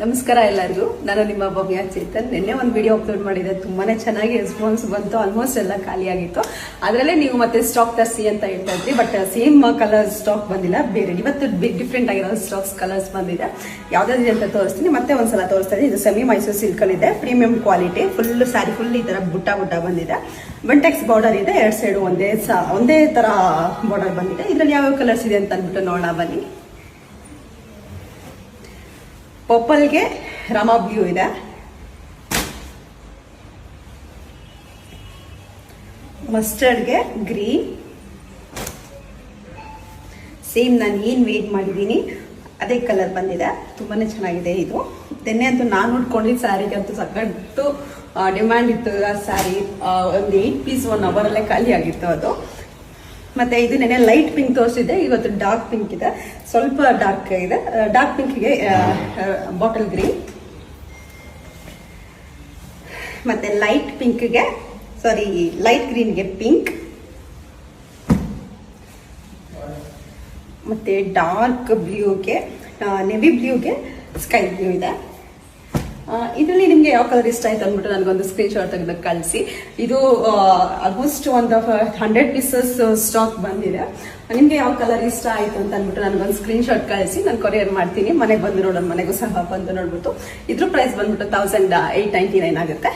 ನಮಸ್ಕಾರ ಎಲ್ಲರಿಗೂ. ನಾನು ನಿಮ್ಮ ಭವ್ಯ ಚೇತನ್. ನಿನ್ನೆ ಒಂದು ವಿಡಿಯೋ ಅಪ್ಲೋಡ್ ಮಾಡಿದೆ, ತುಂಬಾನೇ ಚೆನ್ನಾಗಿ ರೆಸ್ಪಾನ್ಸ್ ಬಂತು. ಆಲ್ಮೋಸ್ಟ್ ಎಲ್ಲ ಖಾಲಿ ಆಗಿತ್ತು. ಅದರಲ್ಲೇ ನೀವು ಮತ್ತೆ ಸ್ಟಾಕ್ ತರಿಸಿ ಅಂತ ಹೇಳ್ತಾ ಇದ್ರಿ, ಬಟ್ ಸೇಮ್ ಕಲರ್ ಸ್ಟಾಕ್ ಬಂದಿಲ್ಲ, ಬೇರೆ ಇವತ್ತು ಡಿಫ್ರೆಂಟ್ ಆಗಿರೋ ಸ್ಟಾಕ್ಸ್ ಕಲರ್ಸ್ ಬಂದಿದೆ. ಯಾವ್ದಾದ್ರು ಅಂತ ತೋರಿಸ್ತೀನಿ, ಮತ್ತೆ ಒಂದ್ಸಲ ತೋರಿಸ್ತಾ ಇದ್ದೀನಿ. ಇದು ಸೆಮಿ ಮೈಸೂರು ಸಿಲ್ಕ್ ಅಲ್ಲಿ ಇದೆ, premium quality, full sari full ಈ ತರ ಬುಟ್ಟ ಬಂದಿದೆ. ಬಂಟೆಕ್ಸ್ ಬಾರ್ಡರ್ ಇದೆ, ಎರಡ್ ಸೈಡ್ ಒಂದೇ ತರ ಬಾರ್ಡರ್ ಬಂದಿದೆ. ಇದ್ರಲ್ಲಿ ಯಾವ ಕಲರ್ಸ್ ಇದೆ ಅಂತ ಅಂದ್ಬಿಟ್ಟು ನೋಡೋಣ ಬನ್ನಿ. ಪರ್ಪಲ್ಗೆ ರಾಮಾ ಬ್ಲೂ ಇದೆ, ಮಸ್ಟರ್ಡ್ಗೆ ಗ್ರೀನ್, ಸೇಮ್ ನಾನು ಏನು ವೇಟ್ ಮಾಡಿದ್ದೀನಿ ಅದೇ ಕಲರ್ ಬಂದಿದೆ. ತುಂಬಾನೇ ಚೆನ್ನಾಗಿದೆ ಇದು. ನಿನ್ನೆ ಅಂತೂ ನಾನು ಉಟ್ಕೊಂಡಿದ್ದ ಸ್ಯಾರಿಗೆ ಅಂತೂ ಸಖತ್ತು ಡಿಮ್ಯಾಂಡ್ ಇತ್ತು. ಆ ಸ್ಯಾರಿ ಒಂದು 8 ಪೀಸ್ 1 ಅವರಲ್ಲೇ ಖಾಲಿ ಆಗಿತ್ತು ಅದು. ಮತ್ತೆ ಇದು ನೆನೆ ಲೈಟ್ ಪಿಂಕ್ ತೋರಿಸಿದೆ, ಇವತ್ತು ಡಾರ್ಕ್ ಪಿಂಕ್ ಇದೆ, ಸ್ವಲ್ಪ ಡಾರ್ಕ್ ಇದೆ. ಡಾರ್ಕ್ ಪಿಂಕ್ಗೆ ಬಾಟಲ್ ಗ್ರೀನ್, ಮತ್ತೆ ಲೈಟ್ ಪಿಂಕ್ಗೆ ಲೈಟ್ ಗ್ರೀನ್ಗೆ ಪಿಂಕ್, ಮತ್ತೆ ಡಾರ್ಕ್ ಬ್ಲೂಗೆ ನೆವಿ ಬ್ಲೂಗೆ ಸ್ಕೈ ಬ್ಲೂ ಇದೆ. ಇದರಲ್ಲಿ ನಿಮ್ಗೆ ಯಾವ ಕಲರ್ ಇಷ್ಟ ಆಯ್ತು ಅಂದ್ಬಿಟ್ಟು ನನಗೊಂದು ಸ್ಕ್ರೀನ್ ಶಾಟ್ ತೆಗೆದು ಕಳಿಸಿ. ಇದು ಆಲ್ಮೋಸ್ಟ್ ಒಂದು 100 ಪೀಸಸ್ ಸ್ಟಾಕ್ ಬಂದಿದೆ. ನಿಮ್ಗೆ ಯಾವ ಕಲರ್ ಇಷ್ಟ ಆಯ್ತು ಅಂತ ಅಂದ್ಬಿಟ್ಟು ನನಗೊಂದು ಸ್ಕ್ರೀನ್ ಶಾಟ್ ಕಳಿಸಿ, ನಾನು ಕೊರಿಯರ್ ಮಾಡ್ತೀನಿ. ಮನೆಗೆ ಬಂದು ನೋಡೋಣ, ಮನೆಗೂ ಸಹ ಬಂದು ನೋಡ್ಬಿಟ್ಟು. ಇದ್ರ ಪ್ರೈಸ್ ಬಂದ್ಬಿಟ್ಟು 1899 ಆಗುತ್ತೆ.